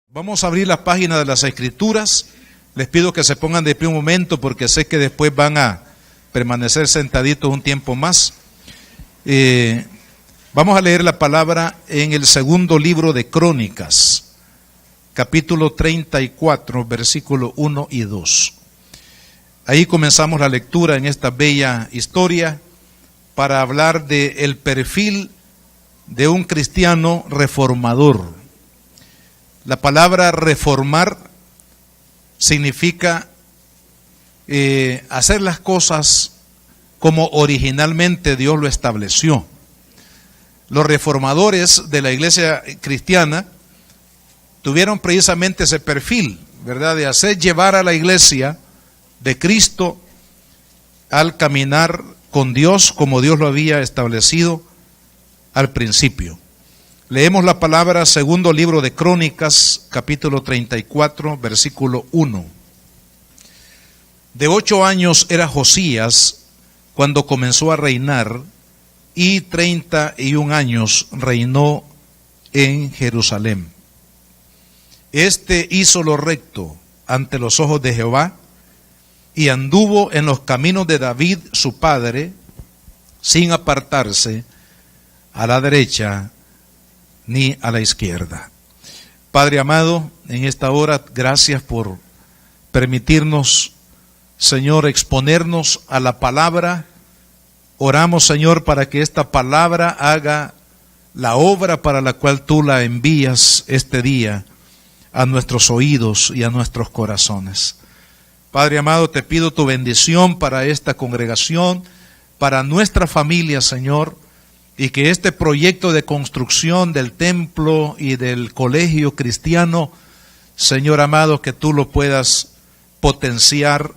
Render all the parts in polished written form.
Vamos a abrir la página de las Escrituras. Les pido que se pongan de pie un momento porque sé que después van a permanecer sentaditos un tiempo más. Vamos a leer la palabra en el segundo libro de Crónicas, capítulo 34, versículo 1 y 2. Ahí comenzamos la lectura en esta bella historia para hablar del perfil de un cristiano reformador. La palabra reformar significa hacer las cosas como originalmente Dios lo estableció. Los reformadores de la iglesia cristiana tuvieron precisamente ese perfil, ¿verdad?, de hacer llevar a la iglesia de Cristo al caminar con Dios como Dios lo había establecido al principio. Leemos la palabra, segundo libro de Crónicas, capítulo 34, versículo 1. De 8 años era Josías cuando comenzó a reinar, y 31 años reinó en Jerusalén. Este hizo lo recto ante los ojos de Jehová, y anduvo en los caminos de David su padre, sin apartarse a la derecha ni a la izquierda. Padre amado, en esta hora, gracias por permitirnos, Señor, exponernos a la palabra. Oramos, Señor, para que esta palabra haga la obra para la cual tú la envías este día a nuestros oídos y a nuestros corazones. Padre amado, te pido tu bendición para esta congregación, para nuestra familia, Señor, y que este proyecto de construcción del templo y del colegio cristiano, Señor amado, que tú lo puedas potenciar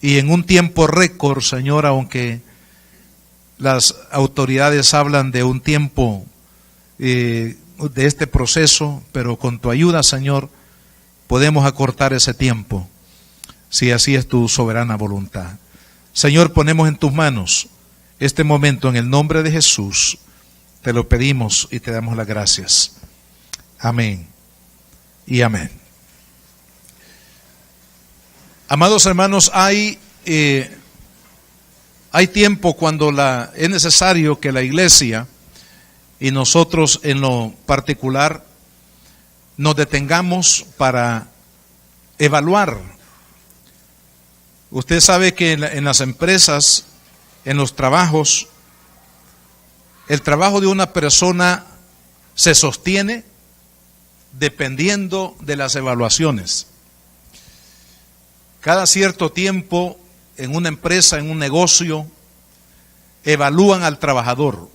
y en un tiempo récord, Señor, aunque las autoridades hablan de un tiempo de este proceso, pero con tu ayuda, Señor, podemos acortar ese tiempo, si así es tu soberana voluntad. Señor, ponemos en tus manos este momento en el nombre de Jesús. Te lo pedimos y te damos las gracias. Amén y amén. Amados hermanos, hay tiempo cuando es necesario que la iglesia y nosotros en lo particular nos detengamos para evaluar. Usted sabe que en las empresas, en los trabajos, el trabajo de una persona se sostiene dependiendo de las evaluaciones. Cada cierto tiempo, en una empresa, en un negocio, evalúan al trabajador,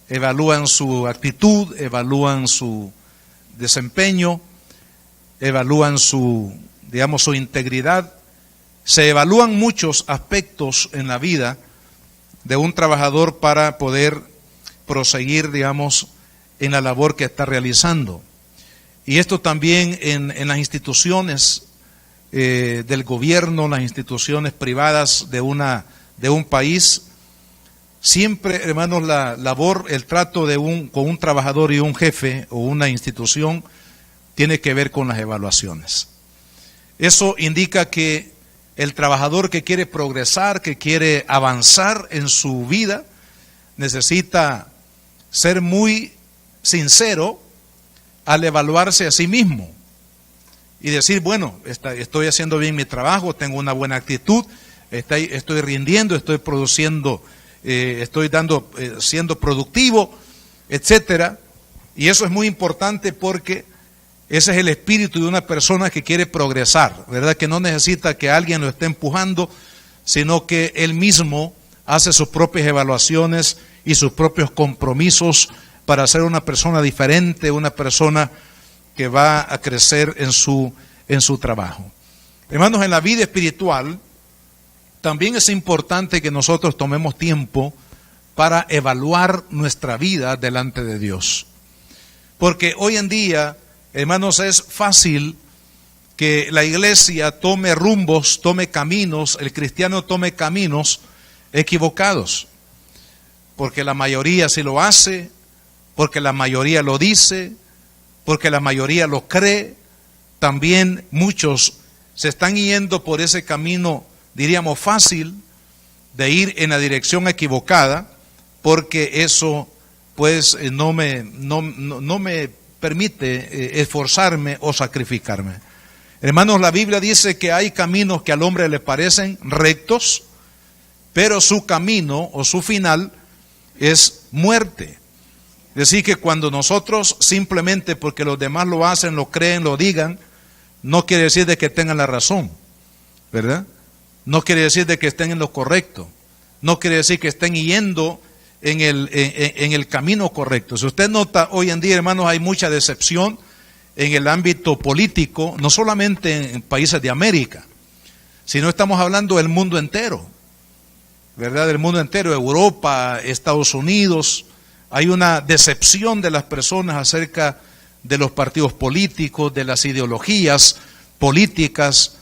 evalúan su actitud, evalúan su desempeño, evalúan su integridad. Se evalúan muchos aspectos en la vida de un trabajador para poder proseguir, en la labor que está realizando. Y esto también en las instituciones del gobierno, las instituciones privadas de un país. Siempre, hermanos, la labor, el trato con un trabajador y un jefe o una institución tiene que ver con las evaluaciones. Eso indica que el trabajador que quiere progresar, que quiere avanzar en su vida, necesita ser muy sincero al evaluarse a sí mismo y decir, bueno, estoy haciendo bien mi trabajo, tengo una buena actitud, estoy rindiendo, estoy produciendo, siendo productivo, etcétera. Y eso es muy importante porque ese es el espíritu de una persona que quiere progresar, ¿verdad? Que no necesita que alguien lo esté empujando, sino que él mismo hace sus propias evaluaciones y sus propios compromisos para ser una persona diferente, una persona que va a crecer en su trabajo. Hermanos, en la vida espiritual también es importante que nosotros tomemos tiempo para evaluar nuestra vida delante de Dios. Porque hoy en día, hermanos, es fácil que la iglesia tome rumbos, tome caminos, el cristiano tome caminos equivocados, porque la mayoría sí lo hace, porque la mayoría lo dice, porque la mayoría lo cree. También muchos se están yendo por ese camino, diríamos, fácil, de ir en la dirección equivocada, porque eso pues no me permite esforzarme o sacrificarme. Hermanos, la Biblia dice que hay caminos que al hombre le parecen rectos, pero su camino o su final es muerte. Es decir, que cuando nosotros simplemente porque los demás lo hacen, lo creen, lo digan, no quiere decir de que tengan la razón, ¿verdad? No quiere decir de que estén en lo correcto, no quiere decir que estén yendo en el camino correcto. Si usted nota, hoy en día, hermanos, hay mucha decepción en el ámbito político, no solamente en países de América, sino estamos hablando del mundo entero, ¿verdad? Del mundo entero, Europa, Estados Unidos. Hay una decepción de las personas acerca de los partidos políticos, de las ideologías políticas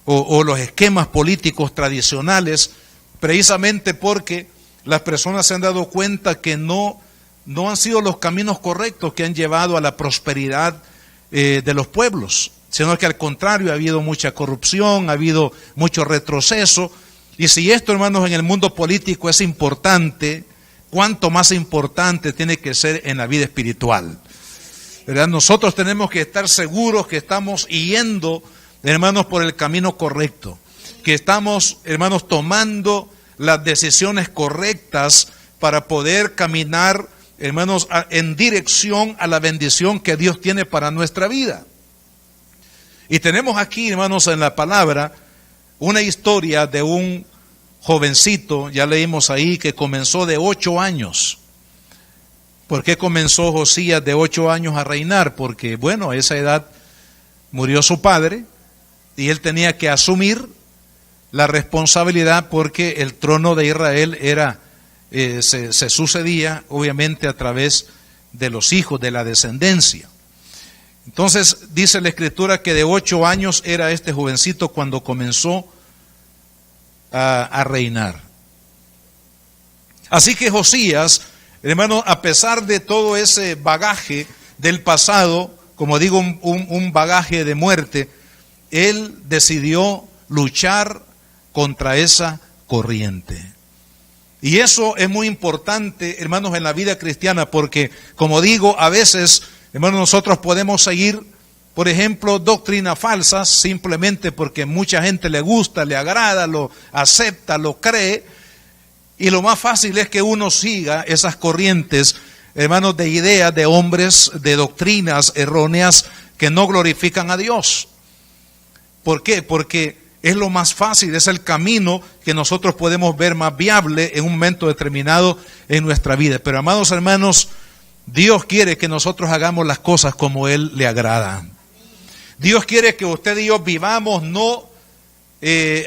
o los esquemas políticos tradicionales, precisamente porque las personas se han dado cuenta que no han sido los caminos correctos que han llevado a la prosperidad de los pueblos, sino que al contrario ha habido mucha corrupción, ha habido mucho retroceso. Y si esto, hermanos, en el mundo político es importante, cuánto más importante tiene que ser en la vida espiritual, ¿verdad? Nosotros tenemos que estar seguros que estamos yendo, hermanos, por el camino correcto, que estamos, hermanos, tomando las decisiones correctas para poder caminar, hermanos, en dirección a la bendición que Dios tiene para nuestra vida. Y tenemos aquí, hermanos, en la palabra, una historia de un jovencito, ya leímos ahí, que comenzó de 8 años. ¿Por qué comenzó Josías de 8 años a reinar? Porque, bueno, a esa edad murió su padre y él tenía que asumir la responsabilidad porque el trono de Israel se sucedía, obviamente, a través de los hijos, de la descendencia. Entonces, dice la Escritura que de 8 años era este jovencito cuando comenzó a reinar. Así que Josías, hermano, a pesar de todo ese bagaje del pasado, como digo, un bagaje de muerte, él decidió luchar contra esa corriente. Y eso es muy importante, hermanos, en la vida cristiana, porque, como digo, a veces, hermanos, nosotros podemos seguir, por ejemplo, doctrinas falsas, simplemente porque mucha gente le gusta, le agrada, lo acepta, lo cree, y lo más fácil es que uno siga esas corrientes, hermanos, de ideas de hombres, de doctrinas erróneas que no glorifican a Dios. ¿Por qué? Porque es lo más fácil, es el camino que nosotros podemos ver más viable en un momento determinado en nuestra vida. Pero, amados hermanos, Dios quiere que nosotros hagamos las cosas como Él le agrada. Dios quiere que usted y yo vivamos no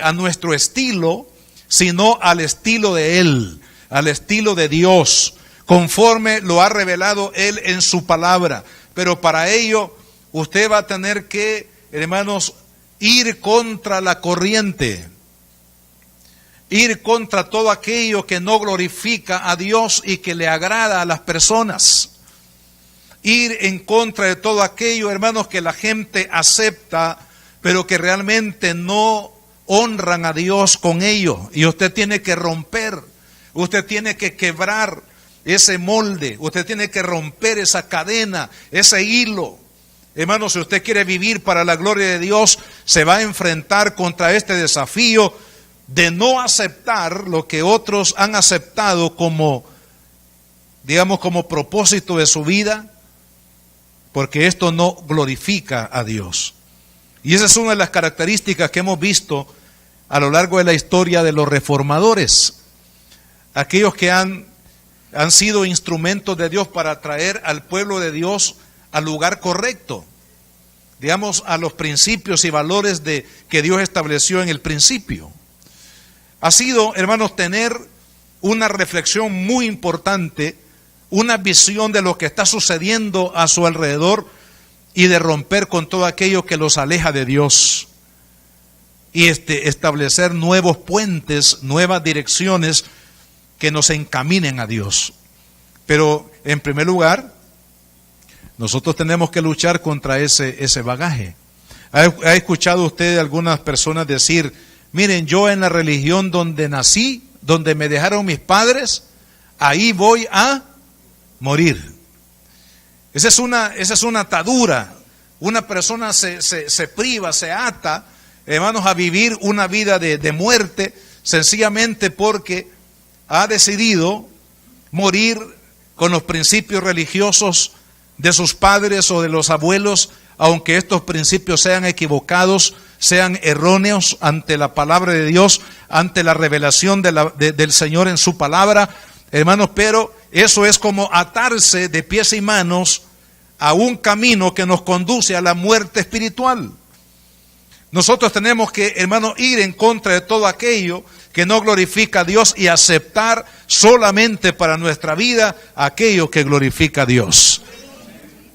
a nuestro estilo, sino al estilo de Él, al estilo de Dios, conforme lo ha revelado Él en su palabra. Pero para ello usted va a tener que, hermanos, ir contra la corriente, ir contra todo aquello que no glorifica a Dios y que le agrada a las personas. Ir en contra de todo aquello, hermanos, que la gente acepta, pero que realmente no honran a Dios con ello. Y usted tiene que romper, usted tiene que quebrar ese molde, usted tiene que romper esa cadena, ese hilo. Hermanos, si usted quiere vivir para la gloria de Dios, se va a enfrentar contra este desafío de no aceptar lo que otros han aceptado como, digamos, como propósito de su vida, porque esto no glorifica a Dios. Y esa es una de las características que hemos visto a lo largo de la historia de los reformadores, aquellos que han sido instrumentos de Dios para traer al pueblo de Dios al lugar correcto, digamos, a los principios y valores que Dios estableció en el principio. Ha sido, hermanos, tener una reflexión muy importante, una visión de lo que está sucediendo a su alrededor y de romper con todo aquello que los aleja de Dios. y establecer nuevos puentes, nuevas direcciones que nos encaminen a Dios. Pero en primer lugar, nosotros tenemos que luchar contra ese bagaje. ¿Ha escuchado usted algunas personas decir, miren, yo en la religión donde nací, donde me dejaron mis padres, ahí voy a morir? Esa es una atadura. Una persona se priva, se ata, hermanos, a vivir una vida de muerte, sencillamente porque ha decidido morir con los principios religiosos de sus padres o de los abuelos, aunque estos principios sean equivocados, sean erróneos ante la palabra de Dios, ante la revelación del Señor en su palabra, hermanos, pero eso es como atarse de pies y manos a un camino que nos conduce a la muerte espiritual. Nosotros tenemos que, hermanos, ir en contra de todo aquello que no glorifica a Dios y aceptar solamente para nuestra vida aquello que glorifica a Dios.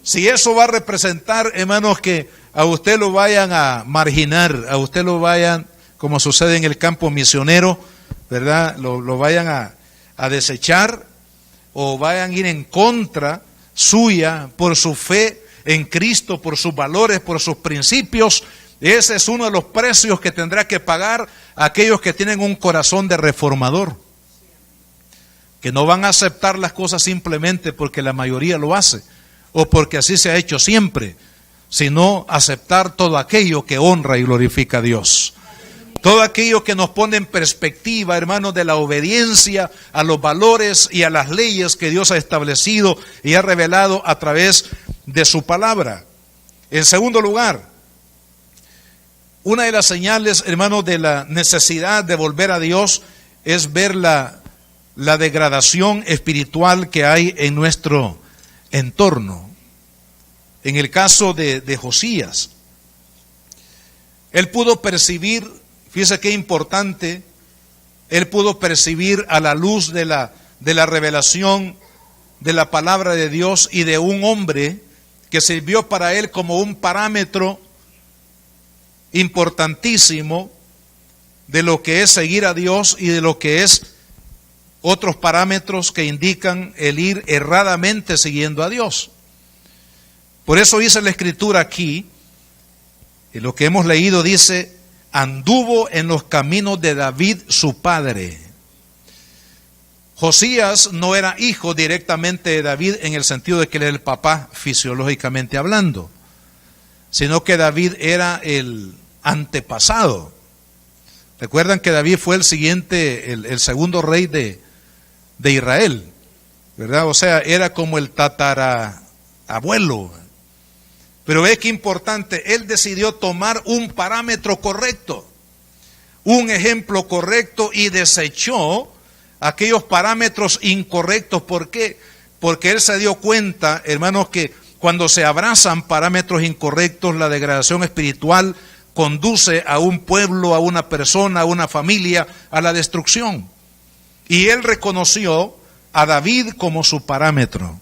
Si eso va a representar, hermanos, que a usted lo vayan a marginar, a usted lo vayan, como sucede en el campo misionero, ¿verdad? Lo vayan a desechar o vayan a ir en contra suya por su fe en Cristo, por sus valores, por sus principios. Ese es uno de los precios que tendrá que pagar aquellos que tienen un corazón de reformador, que no van a aceptar las cosas simplemente porque la mayoría lo hace o porque así se ha hecho siempre, sino aceptar todo aquello que honra y glorifica a Dios. Todo aquello que nos pone en perspectiva, hermanos, de la obediencia a los valores y a las leyes que Dios ha establecido y ha revelado a través de su palabra. En segundo lugar, una de las señales, hermanos, de la necesidad de volver a Dios es ver la degradación espiritual que hay en nuestro entorno. En el caso de Josías, él pudo percibir, fíjese qué importante, él pudo percibir a la luz de la revelación de la palabra de Dios y de un hombre que sirvió para él como un parámetro importantísimo de lo que es seguir a Dios y de lo que es otros parámetros que indican el ir erradamente siguiendo a Dios. Por eso dice la Escritura aquí, y lo que hemos leído dice, anduvo en los caminos de David su padre. Josías no era hijo directamente de David en el sentido de que él era el papá fisiológicamente hablando, sino que David era el antepasado. Recuerdan que David fue el siguiente, el segundo rey de Israel, ¿verdad? O sea, era como el tatarabuelo. Pero ve que importante, él decidió tomar un parámetro correcto, un ejemplo correcto y desechó aquellos parámetros incorrectos. ¿Por qué? Porque él se dio cuenta, hermanos, que cuando se abrazan parámetros incorrectos, la degradación espiritual conduce a un pueblo, a una persona, a una familia, a la destrucción. Y él reconoció a David como su parámetro.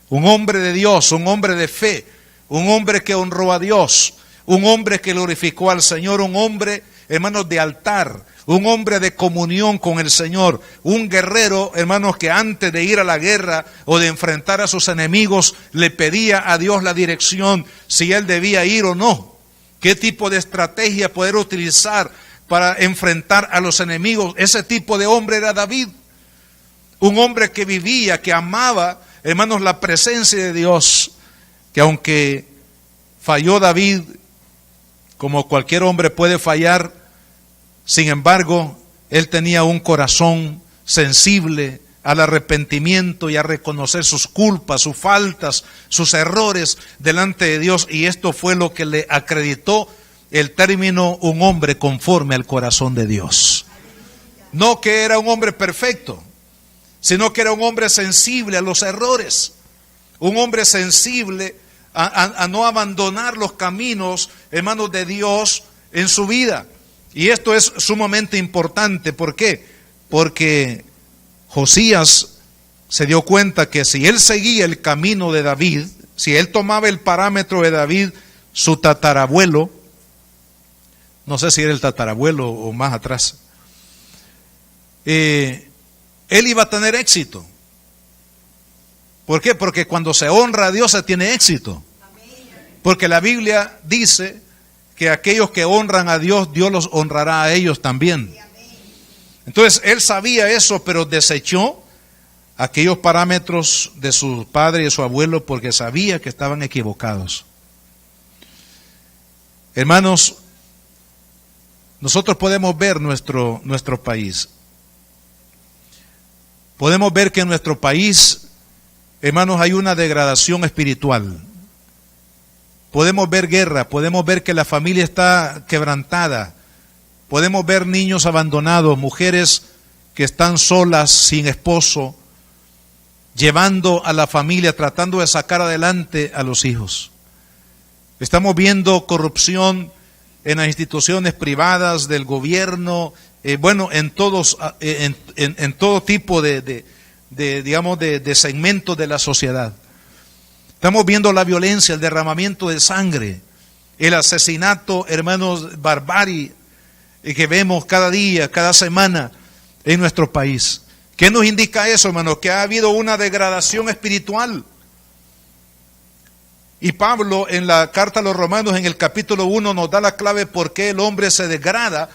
Un hombre de Dios, un hombre de fe, un hombre que honró a Dios, un hombre que glorificó al Señor, un hombre, hermanos, de altar, un hombre de comunión con el Señor, un guerrero, hermanos, que antes de ir a la guerra o de enfrentar a sus enemigos, le pedía a Dios la dirección, si él debía ir o no, qué tipo de estrategia poder utilizar para enfrentar a los enemigos. Ese tipo de hombre era David, un hombre que vivía, que amaba, hermanos, la presencia de Dios, que aunque falló David, como cualquier hombre puede fallar, sin embargo, él tenía un corazón sensible al arrepentimiento y a reconocer sus culpas, sus faltas, sus errores delante de Dios, y esto fue lo que le acreditó el término un hombre conforme al corazón de Dios. No que era un hombre perfecto, sino que era un hombre sensible a los errores, un hombre sensible a no abandonar los caminos, hermanos, de Dios en su vida. Y esto es sumamente importante. ¿Por qué? Porque Josías se dio cuenta que si él seguía el camino de David, si él tomaba el parámetro de David, su tatarabuelo, no sé si era el tatarabuelo o más atrás, él iba a tener éxito. ¿Por qué? Porque cuando se honra a Dios se tiene éxito. Porque la Biblia dice que aquellos que honran a Dios, Dios los honrará a ellos también. Entonces él sabía eso, pero desechó aquellos parámetros de su padre y de su abuelo porque sabía que estaban equivocados. Hermanos, nosotros podemos ver nuestro país. Podemos ver que en nuestro país, hermanos, hay una degradación espiritual. Podemos ver guerra, podemos ver que la familia está quebrantada. Podemos ver niños abandonados, mujeres que están solas, sin esposo, llevando a la familia, tratando de sacar adelante a los hijos. Estamos viendo corrupción en las instituciones privadas, del gobierno, en todo tipo de segmentos de la sociedad. Estamos viendo la violencia, el derramamiento de sangre, el asesinato, hermanos, barbarie, que vemos cada día, cada semana en nuestro país. ¿Qué nos indica eso, hermanos? Que ha habido una degradación espiritual. Y Pablo en la carta a los Romanos en el capítulo 1 nos da la clave por qué el hombre se degrada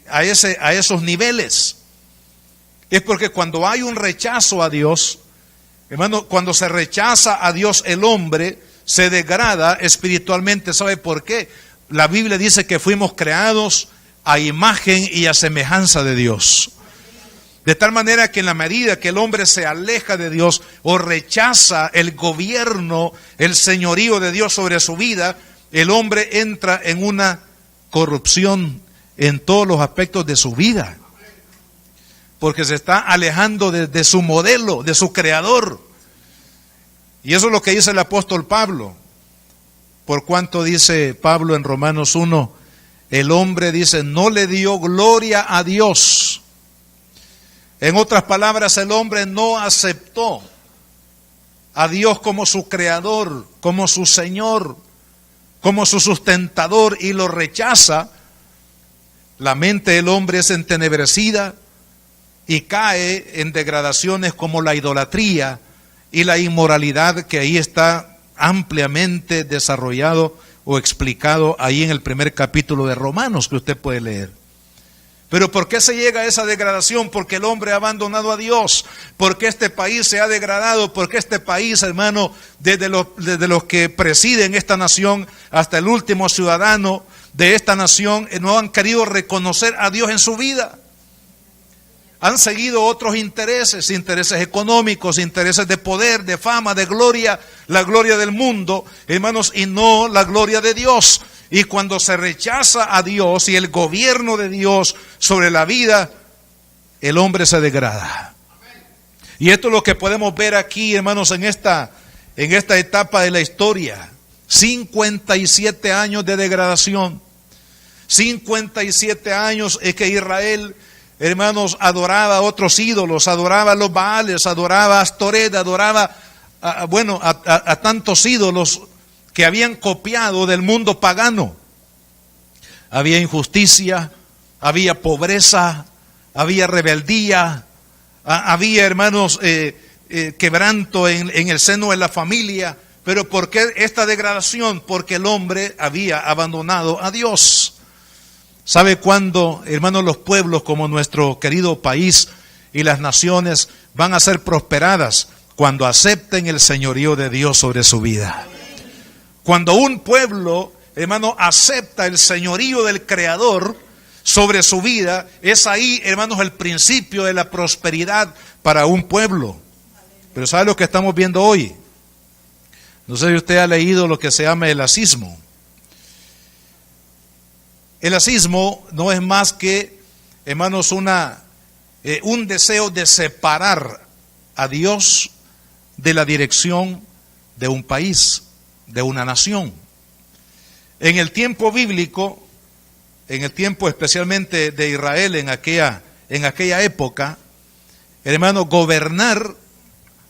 a esos niveles. Es porque cuando hay un rechazo a Dios, hermano, cuando se rechaza a Dios el hombre se degrada espiritualmente. ¿Sabe por qué? La Biblia dice que fuimos creados a imagen y a semejanza de Dios. De tal manera que en la medida que el hombre se aleja de Dios o rechaza el gobierno, el señorío de Dios sobre su vida, el hombre entra en una corrupción en todos los aspectos de su vida. Porque se está alejando de su modelo, de su creador. Y eso es lo que dice el apóstol Pablo. Por cuanto dice Pablo en Romanos 1, el hombre dice, no le dio gloria a Dios. En otras palabras, el hombre no aceptó a Dios como su creador, como su Señor, como su sustentador y lo rechaza. La mente del hombre es entenebrecida y cae en degradaciones como la idolatría y la inmoralidad, que ahí está ampliamente desarrollado o explicado ahí en el primer capítulo de Romanos que usted puede leer. Pero ¿por qué se llega a esa degradación? Porque el hombre ha abandonado a Dios. Porque este país se ha degradado. Porque este país, hermano, desde los que presiden esta nación hasta el último ciudadano de esta nación, no han querido reconocer a Dios en su vida. Han seguido otros intereses económicos, intereses de poder, de fama, de gloria, la gloria del mundo, hermanos, y no la gloria de Dios. Y cuando se rechaza a Dios y el gobierno de Dios sobre la vida, el hombre se degrada. Y esto es lo que podemos ver aquí, hermanos, en esta etapa de la historia. 57 años de degradación. 57 años es que Israel, hermanos, adoraba a otros ídolos, adoraba a los Baales, adoraba a Astoret, adoraba a tantos ídolos que habían copiado del mundo pagano. Había injusticia, había pobreza, había rebeldía, había, hermanos, quebranto en el seno de la familia. Pero ¿por qué esta degradación? Porque el hombre había abandonado a Dios. ¿Sabe cuándo, hermanos, los pueblos como nuestro querido país y las naciones van a ser prosperadas? Cuando acepten el señorío de Dios sobre su vida. Cuando un pueblo, hermano, acepta el señorío del Creador sobre su vida, es ahí, hermanos, el principio de la prosperidad para un pueblo. Pero ¿sabe lo que estamos viendo hoy? No sé si usted ha leído lo que se llama el asismo. El asismo no es más que, hermanos, un deseo de separar a Dios de la dirección de un país, de una nación. En el tiempo bíblico, en el tiempo especialmente de Israel, en aquella época, hermano, gobernar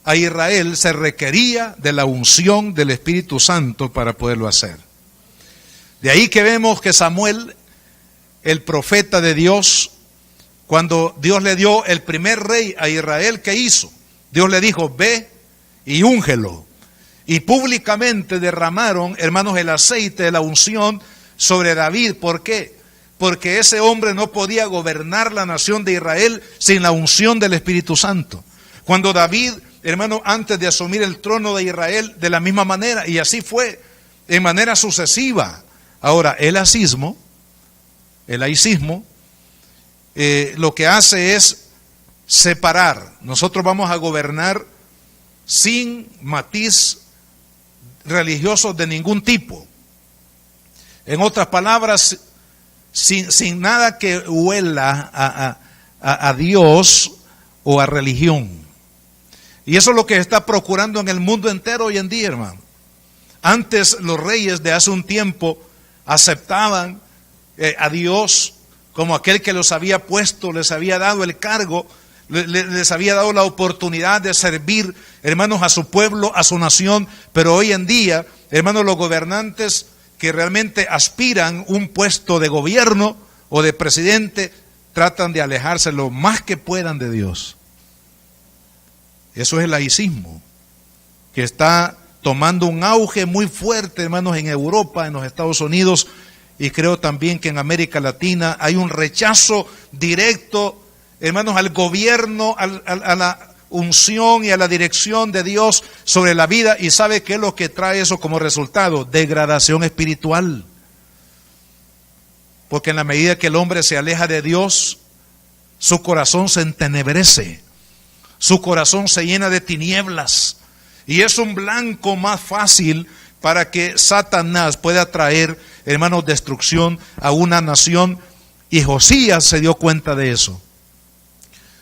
a Israel se requería de la unción del Espíritu Santo para poderlo hacer. De ahí que vemos que Samuel, el profeta de Dios, cuando Dios le dio el primer rey a Israel, ¿qué hizo? Dios le dijo, ve y úngelo. Y públicamente derramaron, hermanos, el aceite de la unción sobre David. ¿Por qué? Porque ese hombre no podía gobernar la nación de Israel sin la unción del Espíritu Santo. Cuando David, hermano, antes de asumir el trono de Israel, de la misma manera, y así fue, de manera sucesiva. Ahora, el laicismo, lo que hace es separar. Nosotros vamos a gobernar sin matiz religioso de ningún tipo. En otras palabras, sin nada que huela a Dios o a religión. Y eso es lo que está procurando en el mundo entero hoy en día, hermano. Antes los reyes de hace un tiempo aceptaban a Dios como aquel que los había puesto, les había dado el cargo, les había dado la oportunidad de servir, hermanos, a su pueblo, a su nación. Pero hoy en día, hermanos, los gobernantes que realmente aspiran un puesto de gobierno o de presidente, tratan de alejarse lo más que puedan de Dios. Eso es el laicismo, que está tomando un auge muy fuerte, hermanos, en Europa, en los Estados Unidos, y creo también que en América Latina hay un rechazo directo, hermanos, al gobierno, a la unción y a la dirección de Dios sobre la vida. ¿Y sabe qué es lo que trae eso como resultado? Degradación espiritual. Porque en la medida que el hombre se aleja de Dios, su corazón se entenebrece, su corazón se llena de tinieblas, y es un blanco más fácil para que Satanás pueda traer, hermanos, destrucción a una nación. Y Josías se dio cuenta de eso.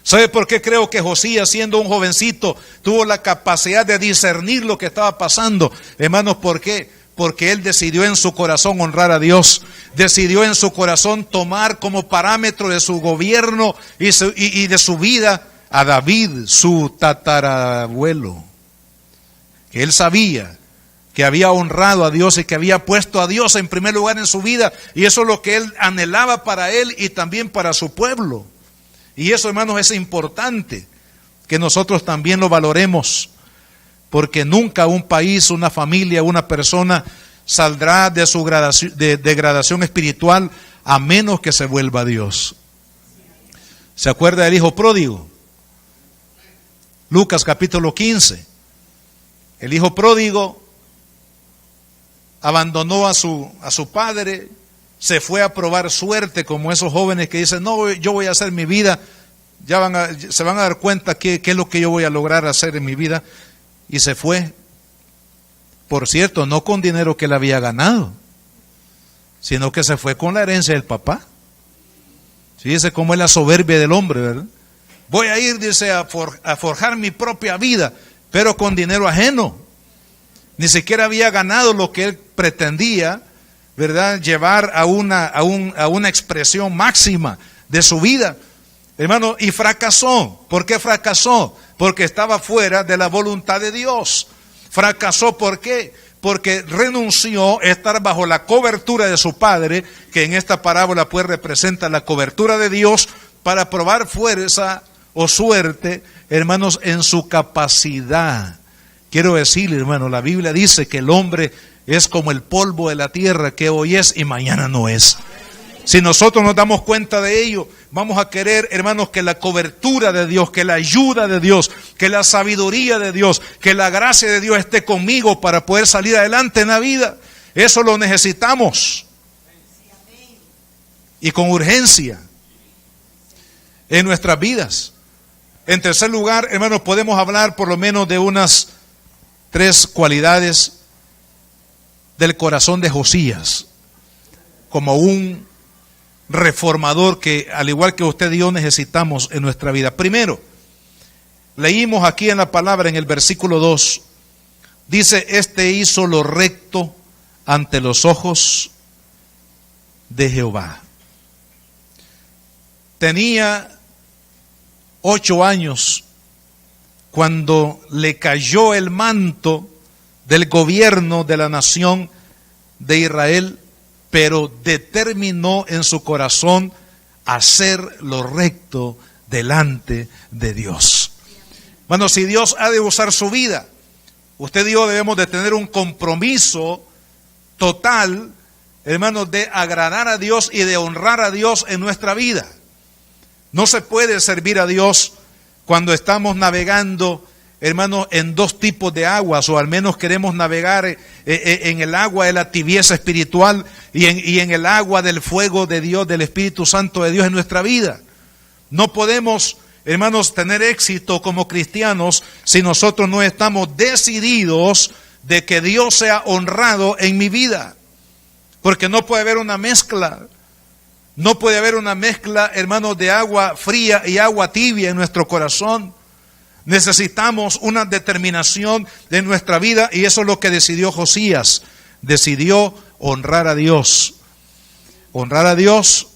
¿Sabe por qué creo que Josías, siendo un jovencito, tuvo la capacidad de discernir lo que estaba pasando? Hermanos, ¿por qué? Porque él decidió en su corazón honrar a Dios. Decidió en su corazón tomar como parámetro de su gobierno y de su vida a David, su tatarabuelo. Que él sabía que había honrado a Dios y que había puesto a Dios en primer lugar en su vida. Y eso es lo que él anhelaba para él y también para su pueblo. Y eso, hermanos, es importante que nosotros también lo valoremos, porque nunca un país, una familia, una persona saldrá de su degradación espiritual a menos que se vuelva a Dios. ¿Se acuerda del hijo pródigo? Lucas capítulo 15. El hijo pródigo abandonó a su padre, se fue a probar suerte, como esos jóvenes que dicen, no, yo voy a hacer mi vida, se van a dar cuenta qué es lo que yo voy a lograr hacer en mi vida, y se fue. Por cierto, no con dinero que él había ganado, sino que se fue con la herencia del papá. Fíjese cómo es la soberbia del hombre, ¿verdad? Voy a ir, dice, a forjar mi propia vida, pero con dinero ajeno. Ni siquiera había ganado lo que él pretendía, ¿verdad?, llevar a una expresión máxima de su vida, hermano, y fracasó. ¿Por qué fracasó? Porque estaba fuera de la voluntad de Dios. Fracasó, ¿por qué? Porque renunció a estar bajo la cobertura de su padre, que en esta parábola pues representa la cobertura de Dios, para probar fuerza o suerte, hermanos, en su capacidad. Quiero decirle, hermano, la Biblia dice que el hombre es como el polvo de la tierra, que hoy es y mañana no es. Si nosotros nos damos cuenta de ello, vamos a querer, hermanos, que la cobertura de Dios, que la ayuda de Dios, que la sabiduría de Dios, que la gracia de Dios esté conmigo para poder salir adelante en la vida. Eso lo necesitamos. Y con urgencia en nuestras vidas. En tercer lugar, hermanos, podemos hablar por lo menos de unas 3 cualidades del corazón de Josías, como un reformador que, al igual que usted y yo, necesitamos en nuestra vida. Primero, leímos aquí en la palabra, en el versículo 2, dice, este hizo lo recto ante los ojos de Jehová. Tenía 8 años cuando le cayó el manto del gobierno de la nación de Israel, pero determinó en su corazón hacer lo recto delante de Dios. Bueno, si Dios ha de usar su vida, usted y yo debemos de tener un compromiso total, hermanos, de agradar a Dios y de honrar a Dios en nuestra vida. No se puede servir a Dios cuando estamos navegando, hermanos, en dos tipos de aguas, o al menos queremos navegar en el agua de la tibieza espiritual y en el agua del fuego de Dios, del Espíritu Santo de Dios en nuestra vida. No podemos, hermanos, tener éxito como cristianos si nosotros no estamos decididos de que Dios sea honrado en mi vida. Porque no puede haber una mezcla. No puede haber una mezcla, hermanos, de agua fría y agua tibia en nuestro corazón. Necesitamos una determinación de nuestra vida, y eso es lo que decidió Josías. Decidió honrar a Dios. Honrar a Dios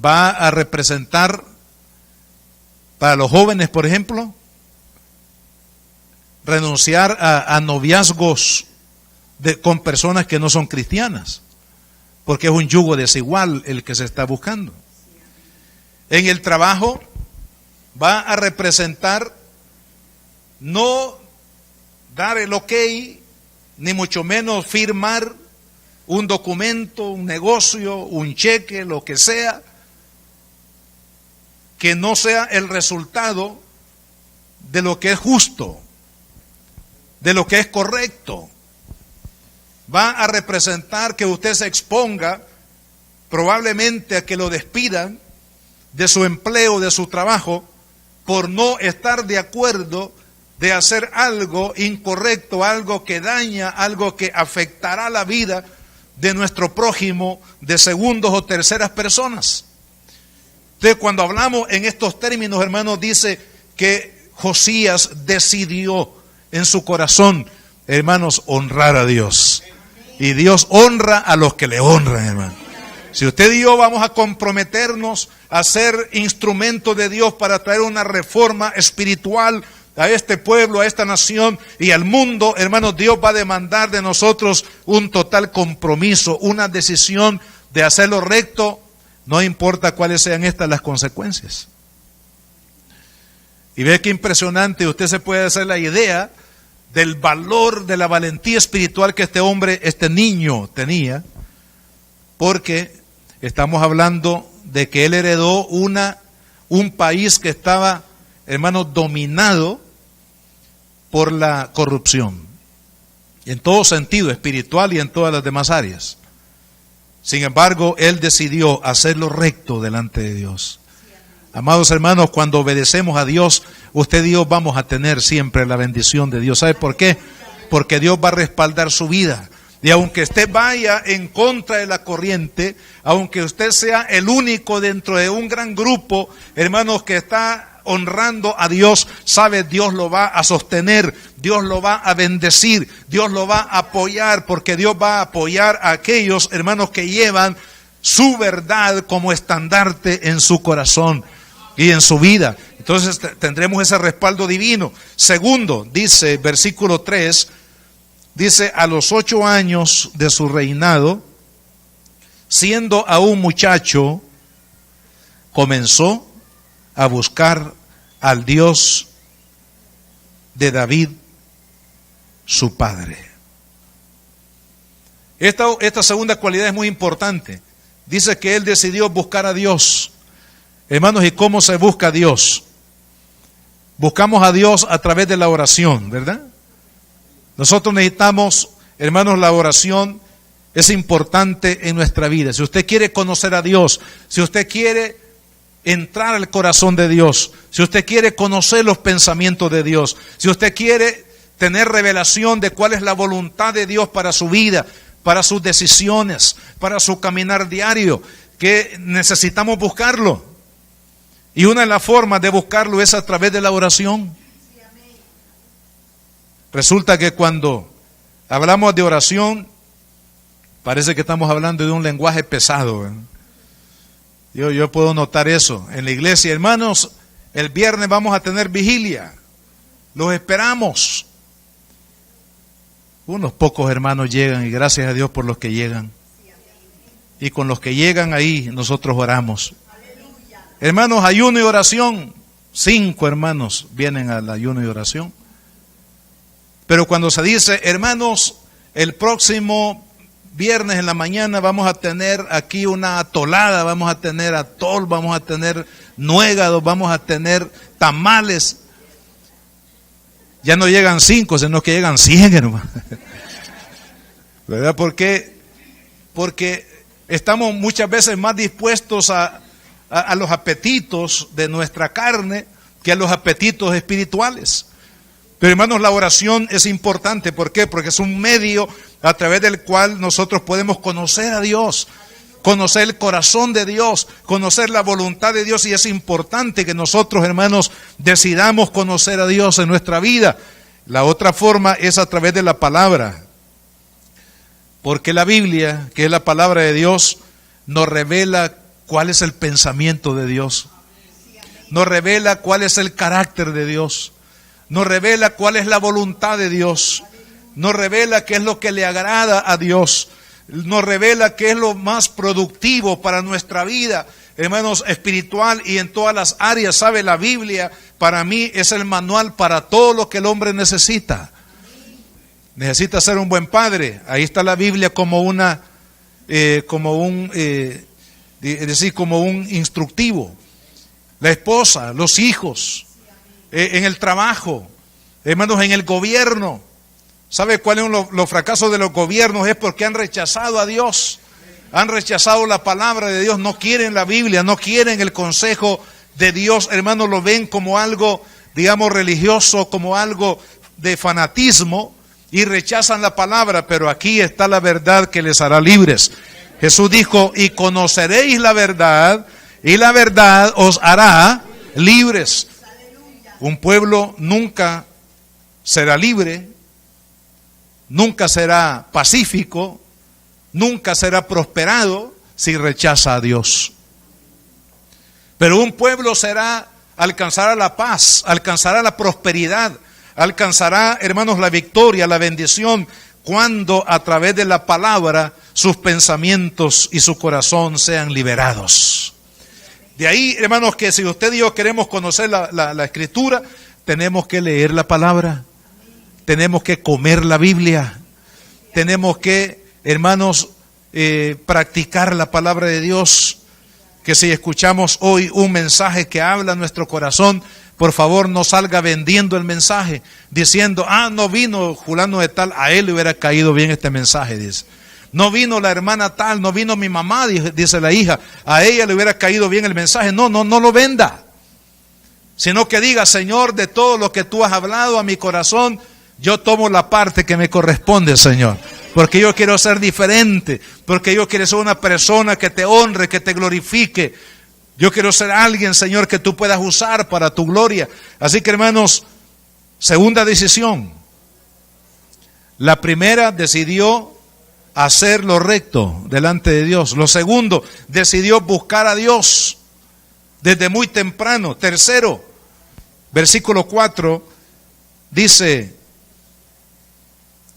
va a representar, para los jóvenes, por ejemplo, renunciar a noviazgos con personas que no son cristianas, porque es un yugo desigual el que se está buscando. En el trabajo va a representar no dar el ok, ni mucho menos firmar un documento, un negocio, un cheque, lo que sea, que no sea el resultado de lo que es justo, de lo que es correcto. Va a representar que usted se exponga probablemente a que lo despidan de su empleo, de su trabajo, por no estar de acuerdo de hacer algo incorrecto, algo que daña, algo que afectará la vida de nuestro prójimo, de segundos o terceras personas. Entonces, cuando hablamos en estos términos, hermanos, dice que Josías decidió en su corazón, hermanos, honrar a Dios. Y Dios honra a los que le honran, hermano. Si usted y yo vamos a comprometernos a ser instrumentos de Dios para traer una reforma espiritual a este pueblo, a esta nación y al mundo, hermanos, Dios va a demandar de nosotros un total compromiso, una decisión de hacer lo recto, no importa cuáles sean estas las consecuencias. Y ve qué impresionante, usted se puede hacer la idea del valor, de la valentía espiritual que este hombre, este niño tenía, porque estamos hablando de que él heredó un país que estaba, hermanos, dominado por la corrupción, en todo sentido, espiritual y en todas las demás áreas. Sin embargo, él decidió hacer lo recto delante de Dios. Amados hermanos, cuando obedecemos a Dios, usted y yo vamos a tener siempre la bendición de Dios. ¿Sabe por qué? Porque Dios va a respaldar su vida. Y aunque usted vaya en contra de la corriente, aunque usted sea el único dentro de un gran grupo, hermanos, que está honrando a Dios, sabe, Dios lo va a sostener, Dios lo va a bendecir, Dios lo va a apoyar, porque Dios va a apoyar a aquellos, hermanos, que llevan su verdad como estandarte en su corazón y en su vida. Entonces tendremos ese respaldo divino. Segundo, dice versículo 3, dice: a los 8 años de su reinado, siendo aún muchacho, comenzó a buscar al Dios de David, su padre. Esta segunda cualidad es muy importante. Dice que él decidió buscar a Dios. Hermanos, ¿y cómo se busca a Dios? Buscamos a Dios a través de la oración, ¿verdad? Nosotros necesitamos, hermanos, la oración es importante en nuestra vida. Si usted quiere conocer a Dios, si usted quiere entrar al corazón de Dios, si usted quiere conocer los pensamientos de Dios, si usted quiere tener revelación de cuál es la voluntad de Dios para su vida, para sus decisiones, para su caminar diario, que necesitamos buscarlo. Y una de las formas de buscarlo es a través de la oración. Resulta que cuando hablamos de oración, parece que estamos hablando de un lenguaje pesado, ¿verdad? Yo puedo notar eso en la iglesia. Hermanos, el viernes vamos a tener vigilia. Los esperamos. Unos pocos hermanos llegan, y gracias a Dios por los que llegan. y con los que llegan ahí nosotros oramos. Hermanos, ayuno y oración. 5 hermanos vienen al ayuno y oración. Pero cuando se dice, hermanos, el próximo viernes en la mañana vamos a tener aquí una atolada, vamos a tener atol, vamos a tener nuegados, vamos a tener tamales. Ya no llegan 5, sino que llegan 100, hermano. ¿Verdad? Porque estamos muchas veces más dispuestos a los apetitos de nuestra carne que a los apetitos espirituales. Pero hermanos, la oración es importante. ¿Por qué? Porque es un medio a través del cual nosotros podemos conocer a Dios, conocer el corazón de Dios, conocer la voluntad de Dios. Y es importante que nosotros, hermanos, decidamos conocer a Dios en nuestra vida. La otra forma es a través de la palabra. Porque la Biblia, que es la palabra de Dios, nos revela cuál es el pensamiento de Dios. Nos revela cuál es el carácter de Dios. Nos revela cuál es la voluntad de Dios. Nos revela qué es lo que le agrada a Dios. Nos revela qué es lo más productivo para nuestra vida, hermanos, espiritual y en todas las áreas. ¿Sabe? La Biblia para mí es el manual para todo lo que el hombre necesita. Necesita ser un buen padre. Ahí está la Biblia como como un instructivo. La esposa, los hijos, en el trabajo, hermanos, en el gobierno. ¿Sabe cuáles son los fracasos de los gobiernos? Es porque han rechazado a Dios, han rechazado la palabra de Dios, no quieren la Biblia, no quieren el consejo de Dios, hermanos, lo ven como algo, digamos, religioso, como algo de fanatismo y rechazan la palabra. Pero aquí está la verdad que les hará libres. Jesús dijo, y conoceréis la verdad, y la verdad os hará libres. Un pueblo nunca será libre, nunca será pacífico, nunca será prosperado si rechaza a Dios. Pero un pueblo alcanzará la paz, alcanzará la prosperidad, alcanzará, hermanos, la victoria, la bendición, cuando a través de la palabra sus pensamientos y su corazón sean liberados. De ahí, hermanos, que si usted y yo queremos conocer la Escritura, tenemos que leer la palabra, tenemos que comer la Biblia, tenemos que, hermanos, practicar la palabra de Dios. Que si escuchamos hoy un mensaje que habla a nuestro corazón, por favor no salga vendiendo el mensaje, diciendo, no vino fulano de tal, a él le hubiera caído bien este mensaje, dice. No vino la hermana tal, no vino mi mamá, dice la hija, a ella le hubiera caído bien el mensaje. No lo venda. Sino que diga, Señor, de todo lo que tú has hablado a mi corazón, yo tomo la parte que me corresponde, Señor. Porque yo quiero ser diferente, porque yo quiero ser una persona que te honre, que te glorifique. Yo quiero ser alguien, Señor, que tú puedas usar para tu gloria. Así que, hermanos, segunda decisión. La primera, decidió hacer lo recto delante de Dios. Lo segundo, decidió buscar a Dios desde muy temprano. Tercero, versículo 4, dice,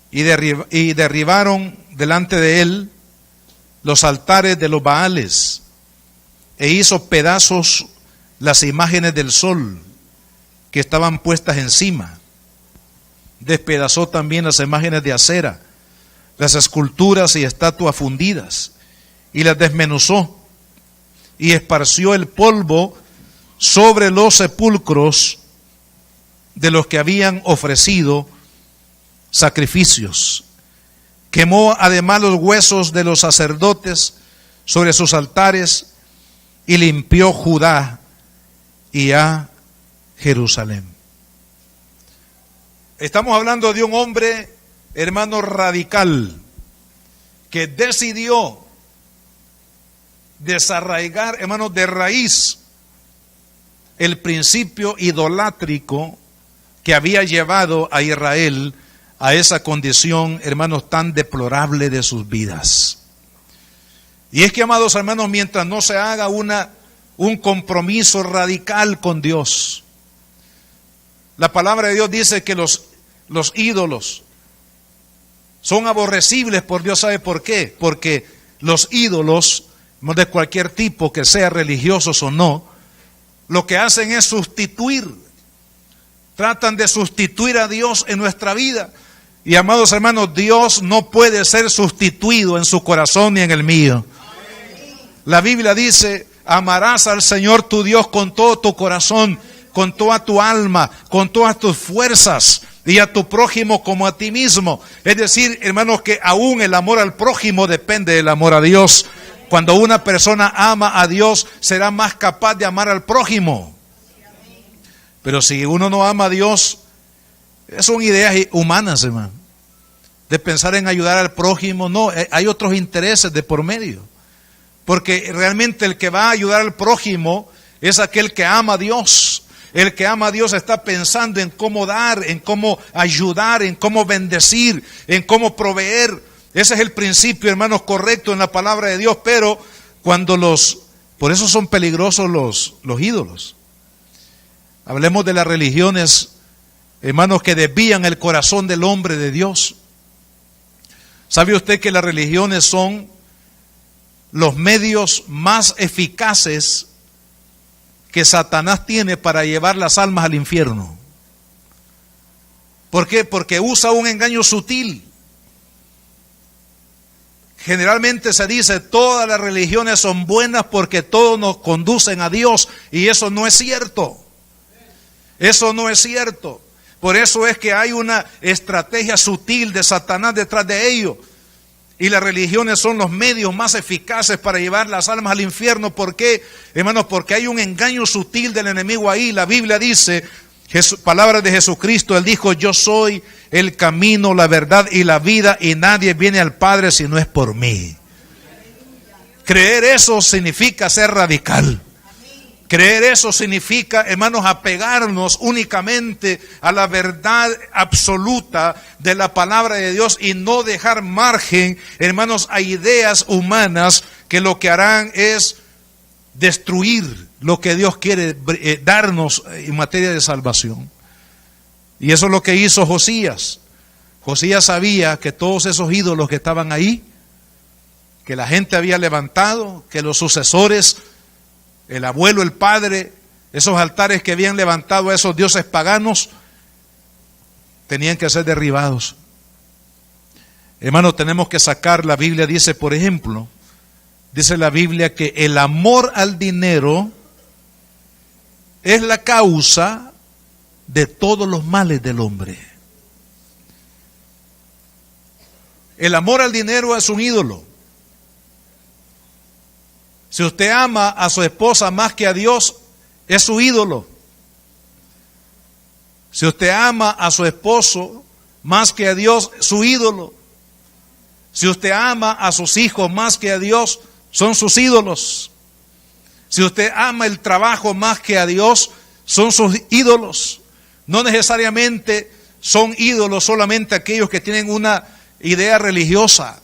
y derribaron delante de él los altares de los Baales, e hizo pedazos las imágenes del sol que estaban puestas encima. Despedazó también las imágenes de acera, las esculturas y estatuas fundidas, y las desmenuzó, y esparció el polvo sobre los sepulcros de los que habían ofrecido sacrificios. Quemó además los huesos de los sacerdotes sobre sus altares, y limpió Judá y a Jerusalén. Estamos hablando de un hombre, hermano, radical, que decidió desarraigar, hermano, de raíz el principio idolátrico que había llevado a Israel a esa condición, hermanos, tan deplorable de sus vidas. Y es que, amados hermanos, mientras no se haga un compromiso radical con Dios, la palabra de Dios dice que los ídolos son aborrecibles por Dios. ¿Sabe por qué? Porque Los ídolos, de cualquier tipo, que sea religiosos o no, lo que hacen es sustituir. Tratan de sustituir a Dios en nuestra vida. Y amados hermanos, Dios no puede ser sustituido en su corazón ni en el mío. La Biblia dice: amarás al Señor tu Dios con todo tu corazón, con toda tu alma, con todas tus fuerzas, y a tu prójimo como a ti mismo. Es decir, hermanos, que aún el amor al prójimo depende del amor a Dios. Cuando una persona ama a Dios, será más capaz de amar al prójimo. Pero si uno no ama a Dios, son ideas humanas, hermano, de pensar en ayudar al prójimo. No, hay otros intereses de por medio. Porque realmente el que va a ayudar al prójimo es aquel que ama a Dios. El que ama a Dios está pensando en cómo dar, en cómo ayudar, en cómo bendecir, en cómo proveer. Ese es el principio, hermanos, correcto en la palabra de Dios. Pero cuando por eso son peligrosos los ídolos. Hablemos de las religiones, hermanos, que desvían el corazón del hombre de Dios. ¿Sabe usted que las religiones son los medios más eficaces que Satanás tiene para llevar las almas al infierno? ¿Por qué? Porque usa un engaño sutil. Generalmente se dice: todas las religiones son buenas porque todos nos conducen a Dios, y eso no es cierto. Eso no es cierto. Por eso es que hay una estrategia sutil de Satanás detrás de ello. Y las religiones son los medios más eficaces para llevar las almas al infierno. ¿Por qué, hermanos? Porque hay un engaño sutil del enemigo ahí. La Biblia dice, palabras de Jesucristo, Él dijo: yo soy el camino, la verdad y la vida, y nadie viene al Padre si no es por mí. Creer eso significa ser radical. Creer eso significa, hermanos, apegarnos únicamente a la verdad absoluta de la palabra de Dios y no dejar margen, hermanos, a ideas humanas que lo que harán es destruir lo que Dios quiere darnos en materia de salvación. Y eso es lo que hizo Josías. Josías sabía que todos esos ídolos que estaban ahí, que la gente había levantado, que los sucesores, el abuelo, el padre, esos altares que habían levantado a esos dioses paganos, tenían que ser derribados. Hermanos, tenemos que sacar, la Biblia dice, por ejemplo, dice la Biblia que el amor al dinero es la causa de todos los males del hombre. El amor al dinero es un ídolo. Si usted ama a su esposa más que a Dios, es su ídolo. Si usted ama a su esposo más que a Dios, su ídolo. Si usted ama a sus hijos más que a Dios, son sus ídolos. Si usted ama el trabajo más que a Dios, son sus ídolos. No necesariamente son ídolos solamente aquellos que tienen una idea religiosa,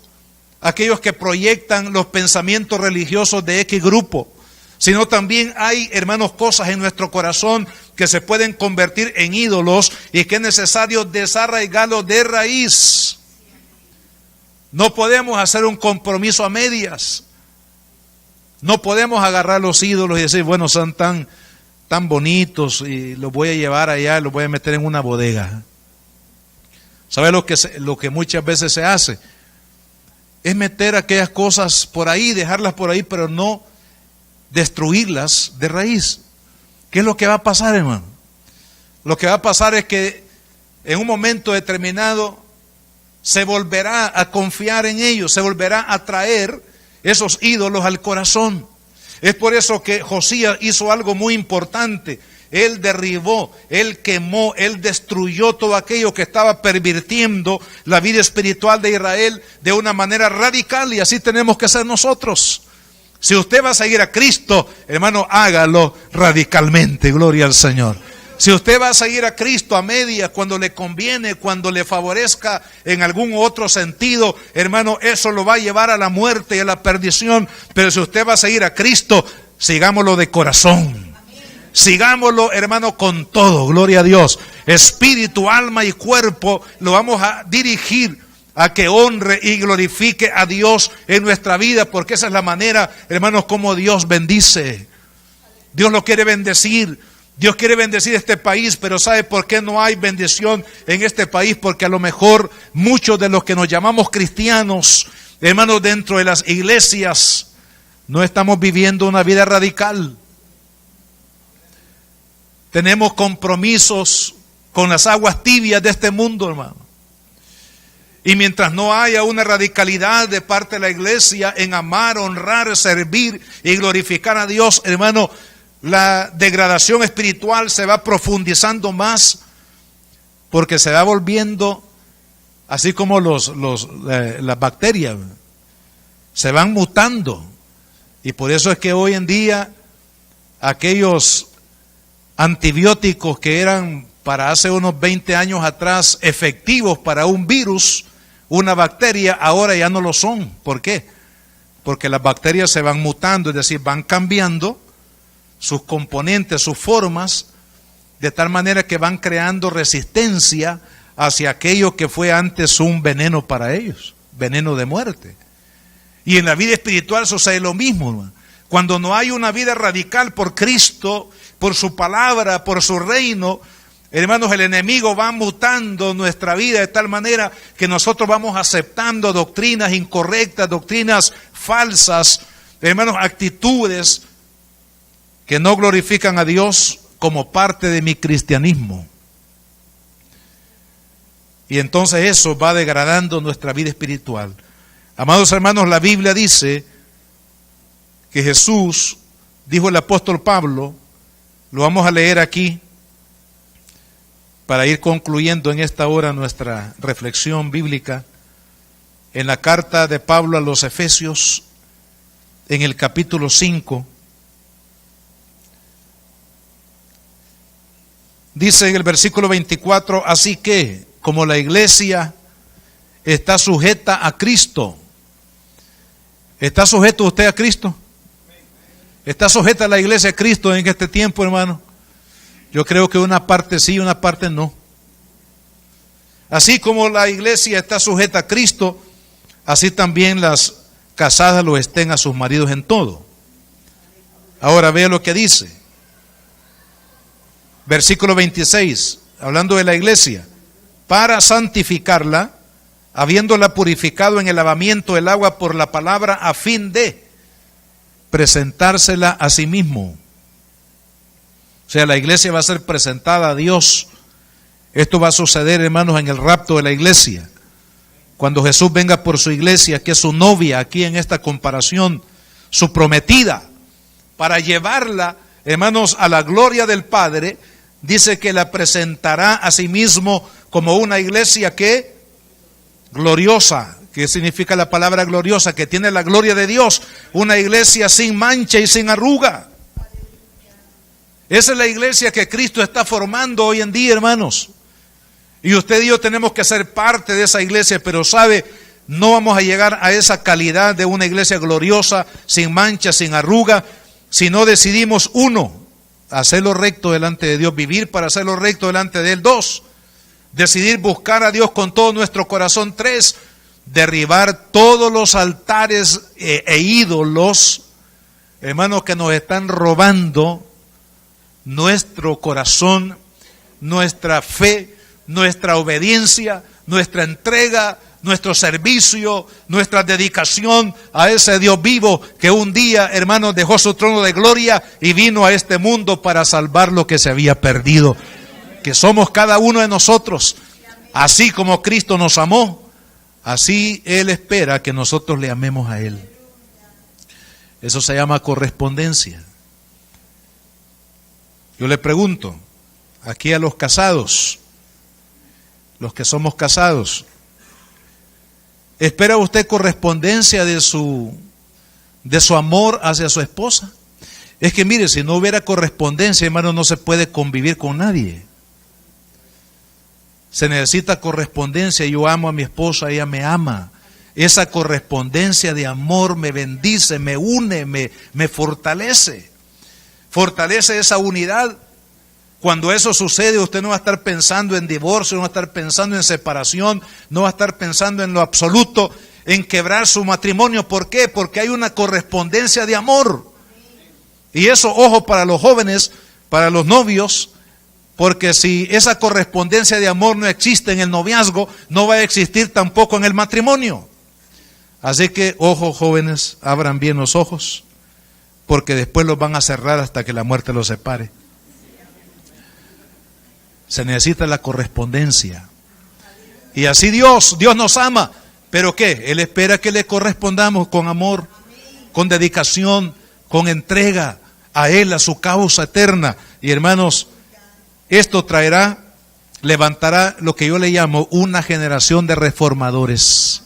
aquellos que proyectan los pensamientos religiosos de X grupo, sino también hay, hermanos, cosas en nuestro corazón que se pueden convertir en ídolos y que es necesario desarraigarlos de raíz. No podemos hacer un compromiso a medias. No podemos agarrar los ídolos y decir, bueno, son tan bonitos y los voy a llevar allá, los voy a meter en una bodega. ¿Sabe lo que muchas veces se hace? Es meter aquellas cosas por ahí, dejarlas por ahí, pero no destruirlas de raíz. ¿Qué es lo que va a pasar, hermano? Lo que va a pasar es que en un momento determinado se volverá a confiar en ellos, se volverá a traer esos ídolos al corazón. Es por eso que Josías hizo algo muy importante. Él derribó, él quemó, él destruyó todo aquello que estaba pervirtiendo la vida espiritual de Israel de una manera radical, y así tenemos que ser nosotros. Si usted va a seguir a Cristo, hermano, hágalo radicalmente, gloria al Señor. Si usted va a seguir a Cristo a medias, cuando le conviene, cuando le favorezca en algún otro sentido, hermano, eso lo va a llevar a la muerte y a la perdición. Pero si usted va a seguir a Cristo, sigámoslo de corazón. Sigámoslo, hermano, con todo, gloria a Dios. Espíritu, alma y cuerpo lo vamos a dirigir a que honre y glorifique a Dios en nuestra vida, porque esa es la manera, hermanos, como Dios bendice. Dios lo quiere bendecir. Dios quiere bendecir este país, pero ¿sabe por qué no hay bendición en este país? Porque a lo mejor muchos de los que nos llamamos cristianos, hermanos, dentro de las iglesias, no estamos viviendo una vida radical. Tenemos compromisos con las aguas tibias de este mundo, hermano. Y mientras no haya una radicalidad de parte de la iglesia en amar, honrar, servir y glorificar a Dios, hermano, la degradación espiritual se va profundizando más, porque se va volviendo así como las bacterias se van mutando. Y por eso es que hoy en día aquellos antibióticos que eran para hace unos 20 años atrás efectivos para un virus, una bacteria, ahora ya no lo son. ¿Por qué? Porque las bacterias se van mutando, es decir, van cambiando sus componentes, sus formas, de tal manera que van creando resistencia hacia aquello que fue antes un veneno para ellos, veneno de muerte. Y en la vida espiritual sucede lo mismo, hermano. Cuando no hay una vida radical por Cristo, por su palabra, por su reino, hermanos, el enemigo va mutando nuestra vida de tal manera que nosotros vamos aceptando doctrinas incorrectas, doctrinas falsas, hermanos, actitudes que no glorifican a Dios como parte de mi cristianismo. Y entonces eso va degradando nuestra vida espiritual. Amados hermanos, la Biblia dice que Jesús, dijo el apóstol Pablo, lo vamos a leer aquí para ir concluyendo en esta hora nuestra reflexión bíblica, en la carta de Pablo a los Efesios, en el capítulo 5, dice en el versículo 24, así que, como la iglesia está sujeta a Cristo. ¿Está sujeto usted a Cristo? ¿Está sujeta la iglesia a Cristo en este tiempo, hermano? Yo creo que una parte sí, una parte no. Así como la iglesia está sujeta a Cristo, así también las casadas lo estén a sus maridos en todo. Ahora vea lo que dice. Versículo 26, hablando de la iglesia, para santificarla, habiéndola purificado en el lavamiento del agua por la palabra, a fin de presentársela a sí mismo. O sea, la iglesia va a ser presentada a Dios. Esto va a suceder, hermanos, en el rapto de la iglesia. Cuando Jesús venga por su iglesia, que es su novia, aquí en esta comparación, su prometida, para llevarla, hermanos, a la gloria del Padre, dice que la presentará a sí mismo como una iglesia que gloriosa. ¿Qué significa la palabra gloriosa? Que tiene la gloria de Dios. Una iglesia sin mancha y sin arruga. Esa es la iglesia que Cristo está formando hoy en día, hermanos. Y usted y yo tenemos que ser parte de esa iglesia, pero sabe, no vamos a llegar a esa calidad de una iglesia gloriosa, sin mancha, sin arruga, si no decidimos, uno, hacerlo recto delante de Dios, vivir para hacerlo recto delante de Él. Dos, decidir buscar a Dios con todo nuestro corazón. Tres, derribar todos los altares e ídolos, hermanos, que nos están robando nuestro corazón, nuestra fe, nuestra obediencia, nuestra entrega, nuestro servicio, nuestra dedicación a ese Dios vivo que un día, hermanos, dejó su trono de gloria y vino a este mundo para salvar lo que se había perdido, que somos cada uno de nosotros. Así como Cristo nos amó, así Él espera que nosotros le amemos a Él. Eso se llama correspondencia. Yo le pregunto aquí a los casados, los que somos casados, ¿espera usted correspondencia de su amor hacia su esposa? Es que mire, si no hubiera correspondencia, hermano, no se puede convivir con nadie. Se necesita correspondencia. Yo amo a mi esposa, ella me ama. Esa correspondencia de amor me bendice, me une, me fortalece. Fortalece esa unidad. Cuando eso sucede, usted no va a estar pensando en divorcio, no va a estar pensando en separación, no va a estar pensando en lo absoluto, en quebrar su matrimonio. ¿Por qué? Porque hay una correspondencia de amor. Y eso, ojo, para los jóvenes, para los novios, porque si esa correspondencia de amor no existe en el noviazgo, no va a existir tampoco en el matrimonio. Así que, ojo, jóvenes, abran bien los ojos, porque después los van a cerrar hasta que la muerte los separe. Se necesita la correspondencia. Y así Dios nos ama. ¿Pero qué? Él espera que le correspondamos con amor, con dedicación, con entrega a Él, a su causa eterna. Y hermanos, esto levantará lo que yo le llamo una generación de reformadores.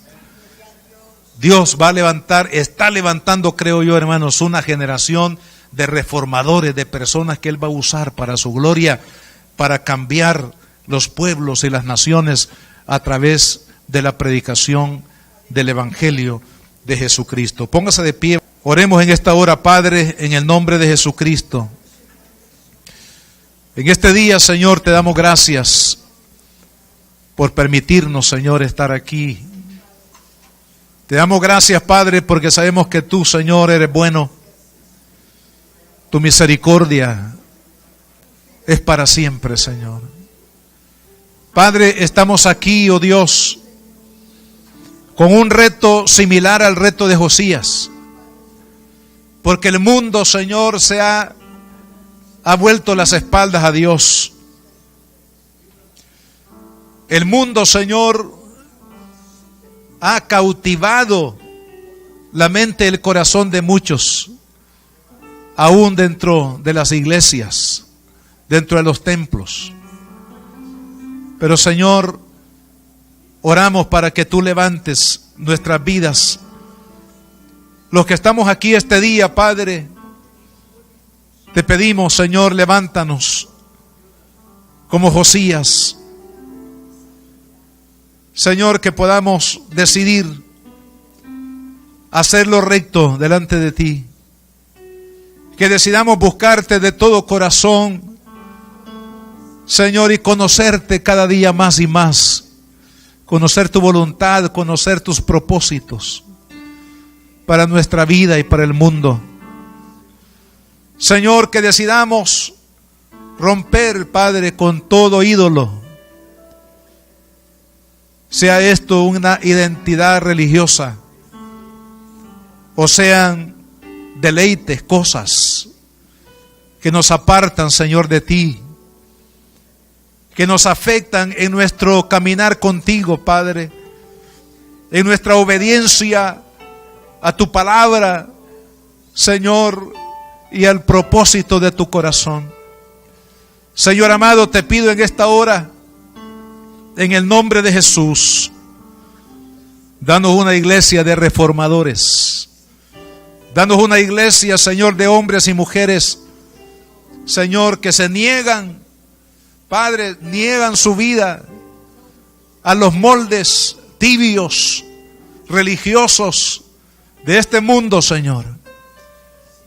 Dios va a levantar, está levantando, creo yo, hermanos, una generación de reformadores, de personas que Él va a usar para su gloria, para cambiar los pueblos y las naciones a través de la predicación del Evangelio de Jesucristo. Póngase de pie, oremos en esta hora, Padre, en el nombre de Jesucristo. En este día, Señor, te damos gracias por permitirnos, Señor, estar aquí. Te damos gracias, Padre, porque sabemos que tú, Señor, eres bueno. Tu misericordia es para siempre, Señor. Padre, estamos aquí, oh Dios, con un reto similar al reto de Josías, porque el mundo, Señor, ha vuelto las espaldas a Dios. El mundo, Señor, ha cautivado la mente y el corazón de muchos, aún dentro de las iglesias, dentro de los templos. Pero, Señor, oramos para que tú levantes nuestras vidas. Los que estamos aquí este día, Padre, te pedimos, Señor, levántanos como Josías. Señor, que podamos decidir hacer lo recto delante de ti. Que decidamos buscarte de todo corazón, Señor, y conocerte cada día más y más. Conocer tu voluntad, conocer tus propósitos para nuestra vida y para el mundo. Señor, que decidamos romper, Padre, con todo ídolo. Sea esto una identidad religiosa, o sean deleites, cosas que nos apartan, Señor, de ti, que nos afectan en nuestro caminar contigo, Padre, en nuestra obediencia a tu palabra, Señor, y al propósito de tu corazón. Señor amado, te pido en esta hora, en el nombre de Jesús, danos una iglesia de reformadores. Danos una iglesia, Señor, de hombres y mujeres, Señor, que se niegan, Padre, niegan su vida a los moldes tibios, religiosos de este mundo, Señor.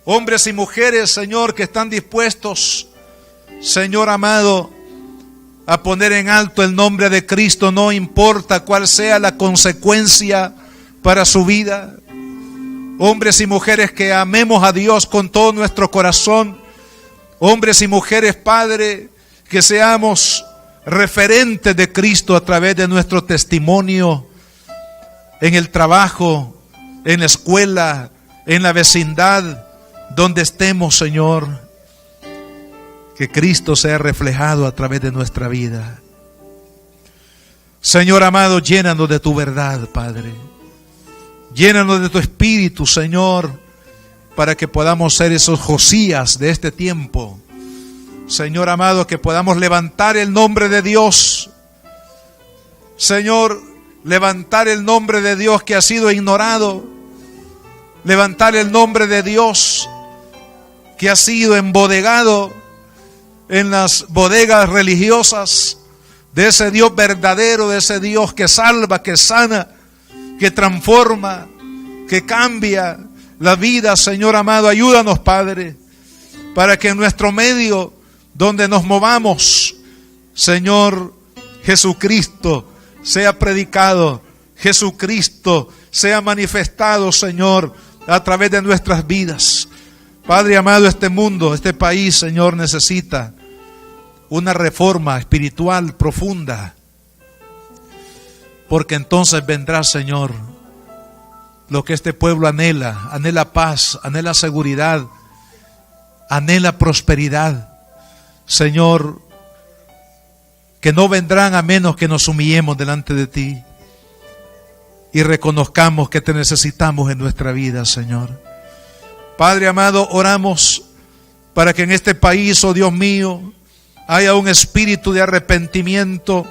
Hombres y mujeres, Señor, que están dispuestos, Señor amado, a poner en alto el nombre de Cristo, no importa cuál sea la consecuencia para su vida. Hombres y mujeres que amemos a Dios con todo nuestro corazón. Hombres y mujeres, Padre, que seamos referentes de Cristo a través de nuestro testimonio en el trabajo, en la escuela, en la vecindad, donde estemos, Señor. Que Cristo sea reflejado a través de nuestra vida. Señor amado, llénanos de tu verdad, Padre. Llénanos de tu espíritu, Señor, para que podamos ser esos Josías de este tiempo. Señor amado, que podamos levantar el nombre de Dios. Señor, levantar el nombre de Dios que ha sido ignorado. Levantar el nombre de Dios que ha sido embodegado en las bodegas religiosas, de ese Dios verdadero, de ese Dios que salva, que sana, que transforma, que cambia la vida. Señor amado, ayúdanos, Padre, para que en nuestro medio donde nos movamos, Señor, Jesucristo sea predicado, Jesucristo sea manifestado, Señor, a través de nuestras vidas. Padre amado, este mundo, este país, Señor, necesita una reforma espiritual profunda, porque entonces vendrá, Señor, lo que este pueblo anhela. Anhela paz, anhela seguridad, anhela prosperidad. Señor, que no vendrán a menos que nos humillemos delante de ti y reconozcamos que te necesitamos en nuestra vida, Señor. Padre amado, oramos para que en este país, oh Dios mío, haya un espíritu de arrepentimiento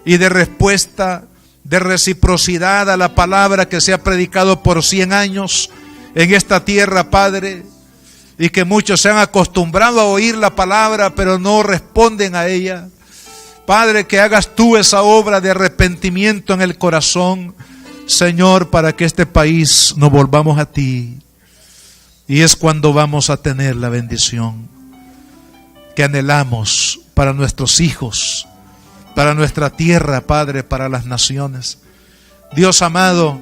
y de respuesta, de reciprocidad a la palabra que se ha predicado por 100 años en esta tierra, Padre, y que muchos se han acostumbrado a oír la palabra pero no responden a ella. Padre, que hagas tú esa obra de arrepentimiento en el corazón, Señor, para que este país nos volvamos a ti. Y es cuando vamos a tener la bendición que anhelamos para nuestros hijos, para nuestra tierra, Padre, para las naciones. Dios amado,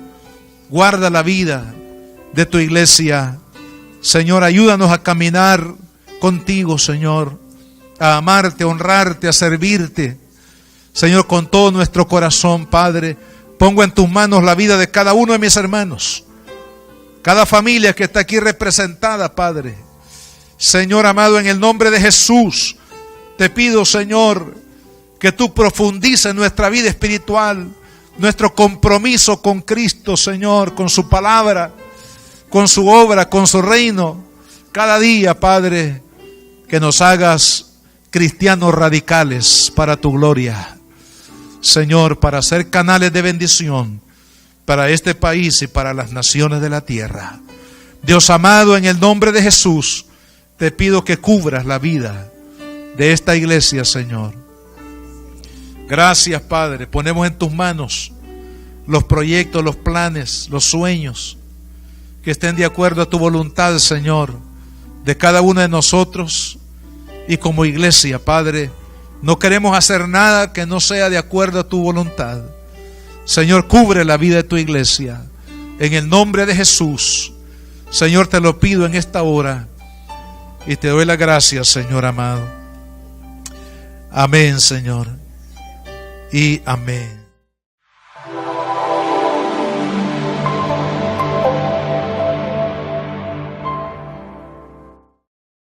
guarda la vida de tu iglesia. Señor, ayúdanos a caminar contigo, Señor, a amarte, a honrarte, a servirte, Señor, con todo nuestro corazón, Padre. Pongo en tus manos la vida de cada uno de mis hermanos, cada familia que está aquí representada, Padre. Señor amado, en el nombre de Jesús, te pido, Señor, que tú profundices nuestra vida espiritual, nuestro compromiso con Cristo, Señor, con su palabra, con su obra, con su reino. Cada día, Padre, que nos hagas cristianos radicales para tu gloria, Señor, para ser canales de bendición para este país y para las naciones de la tierra. Dios amado, en el nombre de Jesús, te pido que cubras la vida de esta iglesia, Señor. Gracias, Padre. Ponemos en tus manos los proyectos, los planes, los sueños que estén de acuerdo a tu voluntad, Señor, de cada uno de nosotros. Y como iglesia, Padre, no queremos hacer nada que no sea de acuerdo a tu voluntad. Señor, cubre la vida de tu iglesia. En el nombre de Jesús, Señor, te lo pido en esta hora. Y te doy las gracias, Señor amado. Amén, Señor. Y amén.